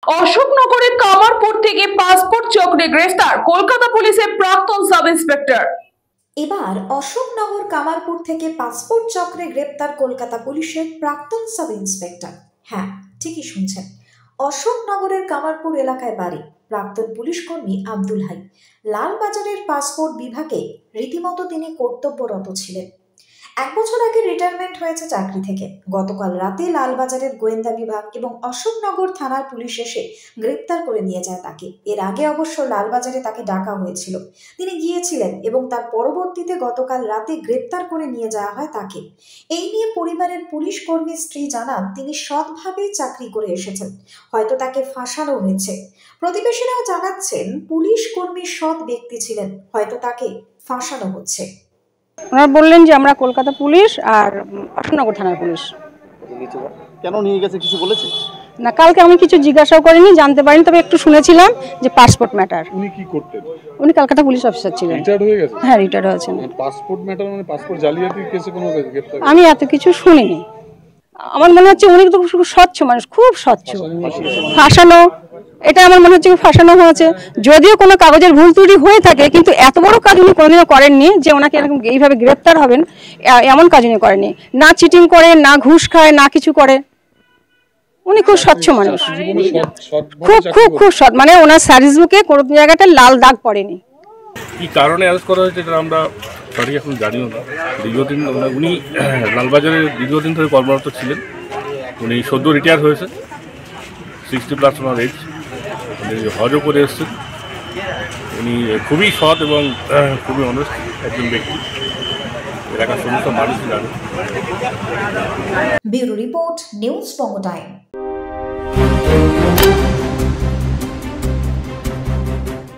অশোকনগরের কামারপুর থেকে পাসপোর্ট চক্রে গ্রেফতার কলকাতা পুলিশের প্রাক্তন সাব ইন্সপেক্টর। এবার অশোকনগর কামারপুর থেকে পাসপোর্ট চক্রে গ্রেপ্তার কলকাতা পুলিশের প্রাক্তন সাব ইন্সপেক্টর। হ্যাঁ, ঠিকই শুনছেন, অশোকনগরের কামারপুর এলাকায় বাড়ি প্রাক্তন পুলিশ কর্মী আব্দুল হাই। লালবাজারের পাসপোর্ট বিভাগে রীতিমতো তিনি কর্তব্যরত ছিলেন। 1 বছর আগে রিটায়ারমেন্ট হয়েছে চাকরি থেকে। গতকাল রাতে লালবাজারের গোয়েন্দা বিভাগ এবং অশোকনগর থানার পুলিশ এসে গ্রেপ্তার করে নিয়ে যায় তাকে। এর আগে অবশ্য লালবাজারে তাকে ডাকা হয়েছিল, তিনি গিয়েছিলেন এবং তার পরবর্তীতে গতকাল রাতে গ্রেপ্তার করে নিয়ে যাওয়া হয় তাকে। এই নিয়ে পরিবারের পুলিশ কর্মীর স্ত্রী জানান, তিনি সৎভাবেই চাকরি করে এসেছেন, হয়তো তাকে ফাঁসানো হয়েছে। প্রতিবেশীরাও জানাচ্ছেন, পুলিশ কর্মী সৎ ব্যক্তি ছিলেন, হয়তো তাকে ফাঁসানো হচ্ছে। ওনারা বললেন যে আমরা কলকাতা পুলিশ আর অশোকনগর থানার পুলিশ। কেন নিয়ে গেছে কিছু বলেছে না, কালকে আমি কিছু জিজ্ঞাসাও করিনি, জানতে পারিনি, তবে একটু শুনেছিলাম যে পাসপোর্ট ম্যাটার। উনি কি করতেন? উনি কলকাতা পুলিশ অফিসার ছিলেন। রিটায়ার্ড হয়ে গেছে? হ্যাঁ, রিটায়ার্ড হয়েছেন। পাসপোর্ট ম্যাটার মানে পাসপোর্ট জালিয়াতির কেসে কোনো গ্রেফতার? আমি এত কিছু শুনিনি। আমার মনে হচ্ছে উনি তো খুব স্বচ্ছ মানুষ, খুব স্বচ্ছ। ফাঁসানো, এটা আমার মনে হচ্ছে ফাঁসানো হয়েছে। যদিও কোনো কাগজের ভুল ত্রুটি হয়ে থাকে, কিন্তু এত বড় কাজ উনি কোনোদিনও করেননি যে ওনাকে এরকম এইভাবে গ্রেপ্তার হবেন, এমন কাজ উনি করেননি। না চিটিং করে, না ঘুষ খায়, না কিছু করে। উনি খুব স্বচ্ছ মানুষ, খুব খুব খুব সৎ। মানে ওনার সার্ভিস বুকে কোনো জায়গাটা লাল দাগ পড়েনি। কি কারণে অ্যারেস্ট করা হয়েছে এটা আমরা সঠিক এখন জানিও না। দীর্ঘদিন উনি লালবাজারে দীর্ঘদিন ধরে কর্মরত ছিলেন। উনি সদ্য রিটায়ার হয়েছে, 60+ ওনার এজ। উনি হজও করে এসছেন। উনি খুবই সৎ এবং খুবই অনেস্ট একজন ব্যক্তি, এলাকার সমস্ত মানুষ জানে। ব্যুরো রিপোর্ট, নিউজ বঙ্গ টাইম।